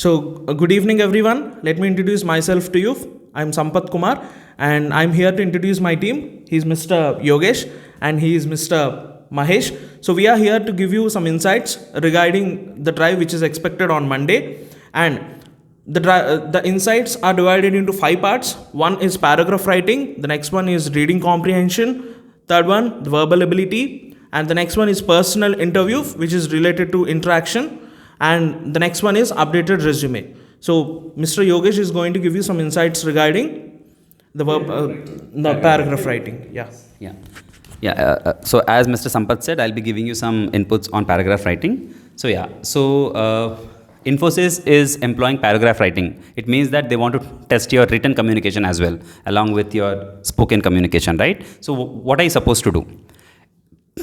Good evening, everyone. Let me introduce myself to you. I'm Sampath Kumar, and I'm here to introduce my team. He's Mr. Yogesh, and he is Mr. Mahesh. So, we are here to give you some insights regarding the drive which is expected on Monday. And the insights are divided into 5 parts. One is paragraph writing, the next one is reading comprehension, third one, the verbal ability, and the next one is personal interview, which is related to interaction, and the next one is updated resume. So Mr. Yogesh is going to give you some insights regarding the paragraph writing. Yeah. Yeah. Yeah. So as Mr. Sampath said, I'll be giving you some inputs on paragraph writing. Infosys is employing paragraph writing. It means that they want to test your written communication as well, along with your spoken communication, right? So what are you supposed to do?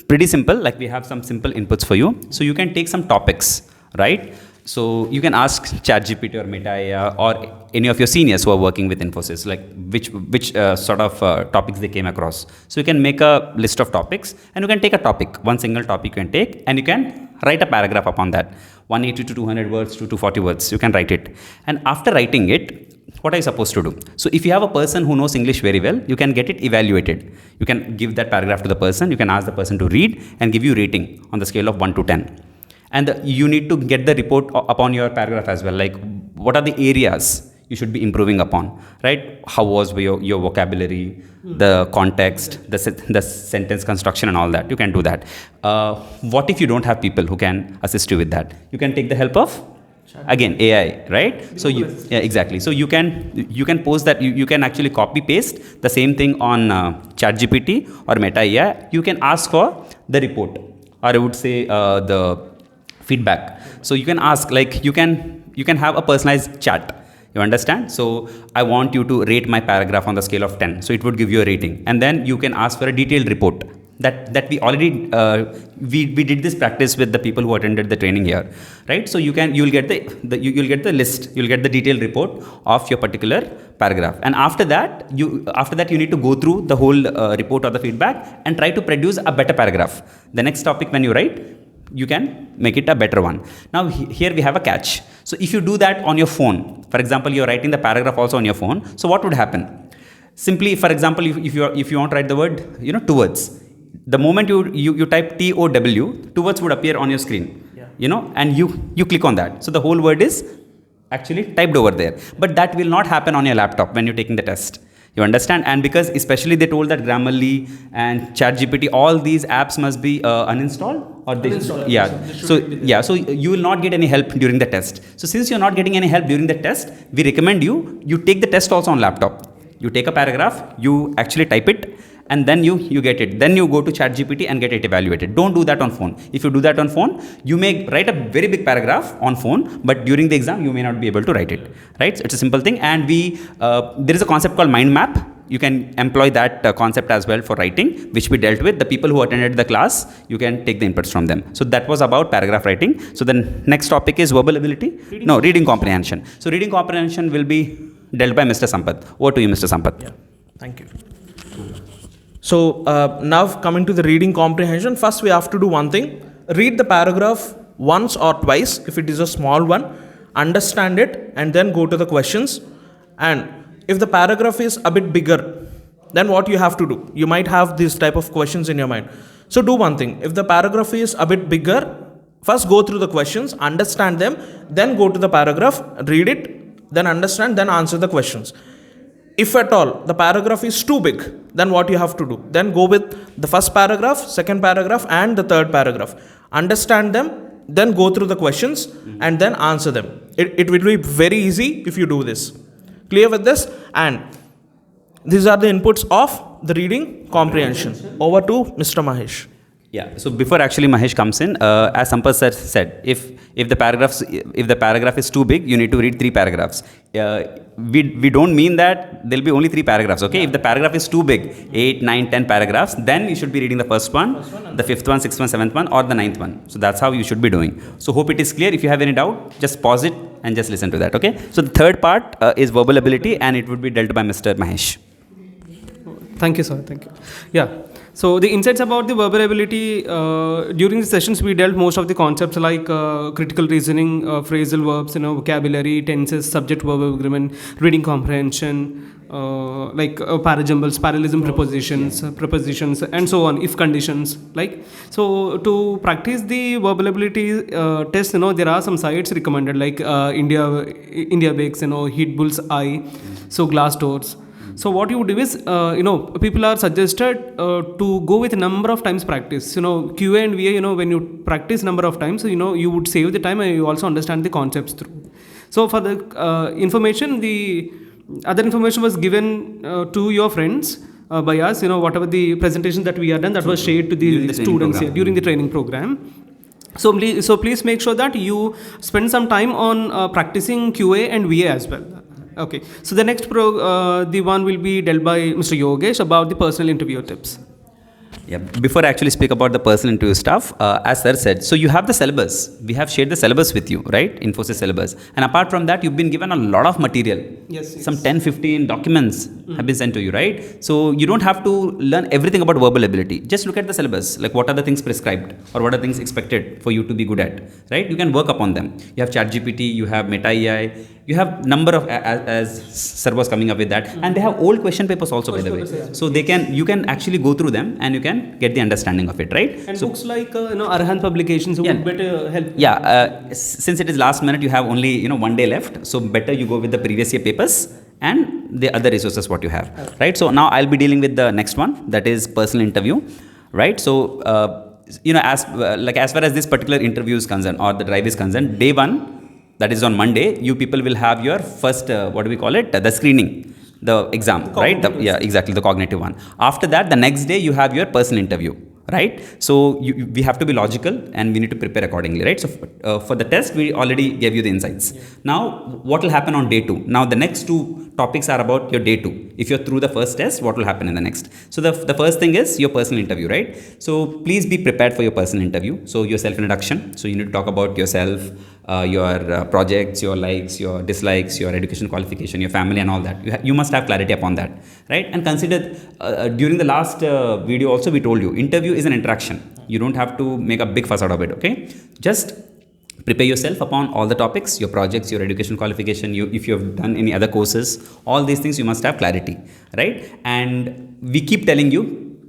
Pretty simple, like we have some simple inputs for you. So you can take some topics, right? So you can ask ChatGPT or Meta AI or any of your seniors who are working with Infosys, like which sort of topics they came across. So you can make a list of topics and you can take a topic, one single topic you can take, and you can write a paragraph upon that. 180 to 200 words to 240 words, you can write it. And after writing it, what are you supposed to do? So if you have a person who knows English very well, you can get it evaluated. You can give that paragraph to the person, you can ask the person to read and give you rating on the scale of 1 to 10. And you need to get the report upon your paragraph as well, like what are the areas you should be improving upon, right? How was your vocabulary, the context, the sentence construction and all that. You can do that. What if you don't have people who can assist you with that? You can take the help of, again, AI, right? So yeah, exactly. So you can post that, you can actually copy paste the same thing on ChatGPT or Meta AI. You can ask for the report, or I would say the feedback. So you can ask, like you can have a personalized chat. You understand? So I want you to rate my paragraph on the scale of 10. So it would give you a rating, and then you can ask for a detailed report. That we already we did this practice with the people who attended the training here, right? So you'll get the list, you'll get the detailed report of your particular paragraph, and after that you need to go through the whole report or the feedback and try to produce a better paragraph. The next topic when you write, you can make it a better one. Now here we have a catch. So if you do that on your phone, for example, you're writing the paragraph also on your phone. So what would happen? Simply, for example, if you want to write the word, towards, the moment you type TOW, towards would appear on your screen, and you click on that. So the whole word is actually typed over there. But that will not happen on your laptop when you're taking the test. You understand? And because especially they told that Grammarly and ChatGPT, all these apps must be uninstalled or they so you will not get any help during the test. So since you're not getting any help during the test, we recommend you take the test also on laptop. You take a paragraph, you actually type it, and then you get it. Then you go to ChatGPT and get it evaluated. Don't do that on phone. If you do that on phone, you may write a very big paragraph on phone, but during the exam, you may not be able to write it, right? So it's a simple thing. And there is a concept called mind map. You can employ that concept as well for writing, which we dealt with. The people who attended the class, you can take the inputs from them. So that was about paragraph writing. So the next topic is verbal ability. Reading comprehension. So reading comprehension will be dealt by Mr. Sampath. Over to you, Mr. Sampath. Yeah, thank you. So now coming to the reading comprehension, first we have to do one thing. Read the paragraph once or twice if it is a small one, understand it, and then go to the questions. And if the paragraph is a bit bigger, then what you have to do? You might have this type of questions in your mind. So do one thing. If the paragraph is a bit bigger, first go through the questions, understand them, then go to the paragraph, read it, then understand, then answer the questions. If at all the paragraph is too big, then what you have to do? Then go with the first paragraph, second paragraph, and the third paragraph. Understand them, then go through the questions, and then answer them. It will be very easy if you do this. Clear with this? And these are the inputs of the reading comprehension. Over to Mr. Mahesh. Yeah. So before actually Mahesh comes in, as Sampath said, if the paragraph is too big, you need to read 3 paragraphs. We don't mean that there'll be only 3 paragraphs. Okay. If the paragraph is too big, 8, 9, 10 paragraphs, then you should be reading the first one, the 5th one, 6th one, 7th one, or the 9th one. So that's how you should be doing. So hope it is clear. If you have any doubt, just pause it and just listen to that. Okay. So the third part is verbal ability, and it would be dealt by Mr. Mahesh. Thank you, sir. Thank you. Yeah. So the insights about the verbal ability, during the sessions we dealt most of the concepts like critical reasoning, phrasal verbs, vocabulary, tenses, subject-verb agreement, reading comprehension, like parajumbles, parallelism prepositions, and so on, if conditions. Like, so to practice the verbal ability test, there are some sites recommended like India Bakes, Hit Bull's Eye, so Glass Doors. So what you would do is, people are suggested to go with a number of times practice. QA and VA, when you practice number of times, you would save the time and you also understand the concepts through. So for the information, the other information was given to your friends by us. Whatever the presentation that we had done, that was shared to the students here during the training program. So please make sure that you spend some time on practicing QA and VA as well. Okay, so the next the one will be dealt by Mr. Yogesh about the personal interview tips. Yeah, before I actually speak about the personal interview stuff, as sir said, so you have the syllabus. We have shared the syllabus with you, right? Infosys syllabus. And apart from that, you've been given a lot of material. Yes. Some 10, 15 documents have been sent to you, right? So you don't have to learn everything about verbal ability. Just look at the syllabus, like what are the things prescribed or what are things expected for you to be good at, right? You can work upon them. You have ChatGPT, you have Meta AI, you have number of, as sir was coming up with that, and they have old question papers also, by the way. So you can actually go through them and you can get the understanding of it, right? And books like Arhan publications would better help. Yeah, since it is last minute, you have only 1 day left, so better you go with the previous year papers and the other resources what you have, right? So now I'll be dealing with the next one, that is personal interview, right? So as far as this particular interview is concerned or the drive is concerned, day 1, that is on Monday, you people will have your first what do we call it, the screening, the exam, right? Exactly, the cognitive one. After that, the next day you have your personal interview, right? So we have to be logical and we need to prepare accordingly, right? So for the test, we already gave you the insights. Now what will happen on day 2? Now the next 2 topics are about your day 2. If you're through the first test, what will happen in the next? So the first thing is your personal interview, right? So please be prepared for your personal interview. So your self-introduction. So you need to talk about yourself, your projects, your likes, your dislikes, your education qualification, your family and all that. You must have clarity upon that, right? And consider, during the last video also we told you, interview is an interaction. You don't have to make a big fuss out of it, okay? Just prepare yourself upon all the topics, your projects, your education qualification, if you have done any other courses, all these things you must have clarity, right? And we keep telling you,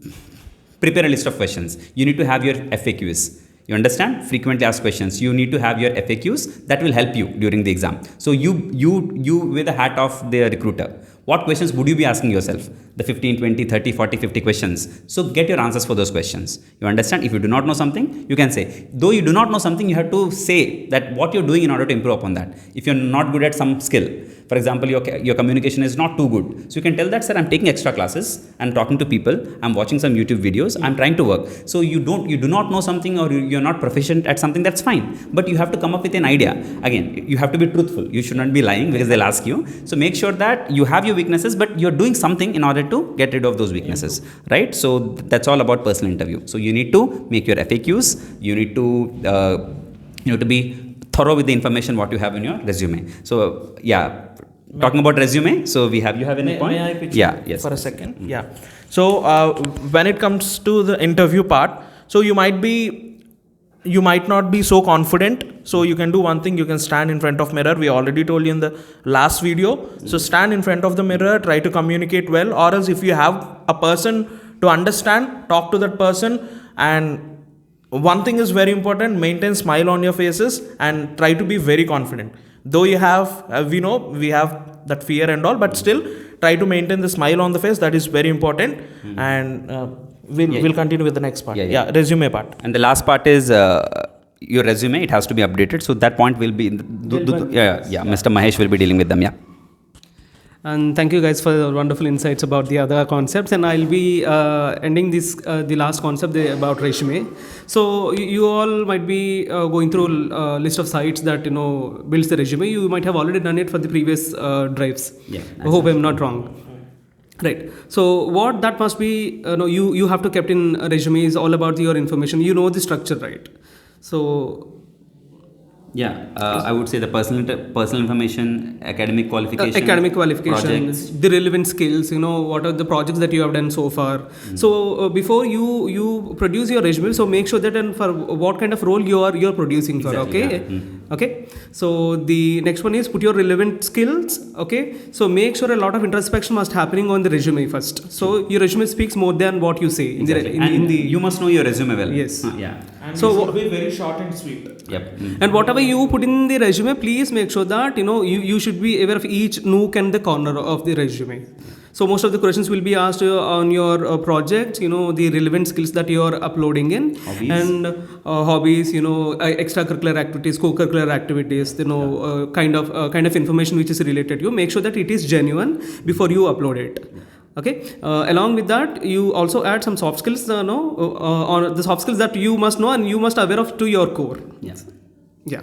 prepare a list of questions. You need to have your FAQs. You understand? Frequently asked questions. You need to have your FAQs that will help you during the exam. So you wear the hat of the recruiter. What questions would you be asking yourself? The 15, 20, 30, 40, 50 questions. So get your answers for those questions. You understand? If you do not know something, you can say. Though you do not know something, you have to say that what you're doing in order to improve upon that. If you're not good at some skill, for example, your communication is not too good. So you can tell that, sir, I'm taking extra classes, I'm talking to people, I'm watching some YouTube videos, I'm trying to work. So you do not know something or you're not proficient at something, that's fine. But you have to come up with an idea. Again, you have to be truthful. You should not be lying because they'll ask you. So make sure that you have your weaknesses, but you're doing something in order to get rid of those weaknesses, right? So that's all about personal interview. So you need to make your FAQs. You need to be thorough with the information what you have in your resume. So talking about resume, so you have any point? May I pitch yes, for a second? Yeah. So when it comes to the interview part, so you might not be so confident. So you can do one thing, you can stand in front of mirror. We already told you in the last video. So stand in front of the mirror, try to communicate well, or else if you have a person to understand, talk to that person. And one thing is very important, maintain smile on your faces and try to be very confident. Though you have, we know we have that fear and all, but still try to maintain the smile on the face. That is very important. And we'll continue with the next part. Resume part. And the last part is your resume. It has to be updated. So that point will be, Mr. Mahesh will be dealing with them. Yeah. And thank you guys for the wonderful insights about the other concepts. And I'll be ending this the last concept about resume. So you all might be going through a list of sites that builds the resume. You might have already done it for the previous drives. I hope I'm not wrong. Right. So what that must be, you have to kept in a resume is all about your information. You know the structure, right? So I would say the personal information, academic qualification, academic qualifications, projects. the relevant skills, what are the projects that you have done so far. So before you produce your resume, so make sure that and for what kind of role you're producing for. Exactly, Okay. yeah. Okay, so the next one is put your relevant skills. Okay, so make sure a lot of introspection must happening on the resume first, so your resume speaks more than what you say Exactly. in the you must know your resume well. Yes. Yeah. And So this will be very short and sweet. Yep. and whatever you put in the resume, please make sure that you should be aware of each nook and the corner of the resume. So most of the questions will be asked on your project, the relevant skills that you are uploading in, Hobbies. and hobbies, extracurricular activities, co-curricular activities, kind of information which is related to you. Make sure that it is genuine before you upload it. Okay. Along with that, you also add some soft skills, or the soft skills that you must know and you must aware of to your core. Yeah. Yeah.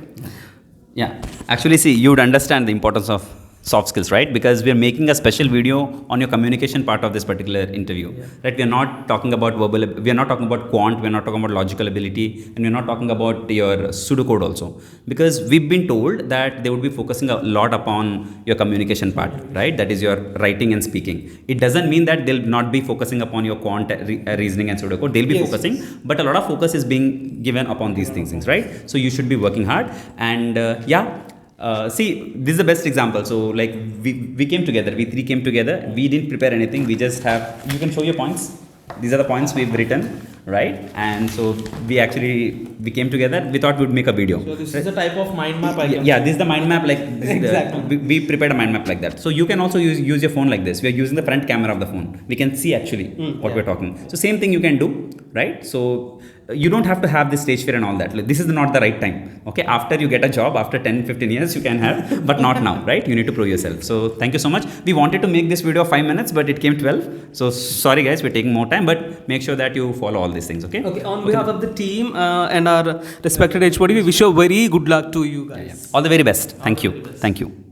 Yeah. Actually, see, you would understand the importance of soft skills, right? Because we are making a special video on your communication part of this particular interview, right? We are not talking about we are not talking about quant, we are not talking about logical ability, and we are not talking about your pseudocode also, because we've been told that they would be focusing a lot upon your communication part, right? That is your writing and speaking. It doesn't mean that they'll not be focusing upon your quant, reasoning and pseudocode. They'll be focusing, but a lot of focus is being given upon these things, right? So you should be working hard, and see, this is the best example. So like we came together, we three came together, we didn't prepare anything, we just have, you can show your points. These are the points we've written, right? And so we came together, we thought we'd make a video. So this is the type of mind map I can. Yeah, this is the mind map, like this Exactly. is we prepared a mind map like that. So you can also use your phone like this. We are using the front camera of the phone. We can see actually what we're talking. So same thing you can do, right? So you don't have to have this stage fear and all that. Like, this is not the right time. Okay, after you get a job, after 10-15 years you can have, but not now, right? You need to prove yourself. So thank you so much. We wanted to make this video 5 minutes, but it came 12. So sorry guys, we're taking more time, but make sure that you follow all these things. Okay. Okay. On behalf of the team and our respected HOD, we wish you very good luck to you guys. All the very best. Thank you. Thank you.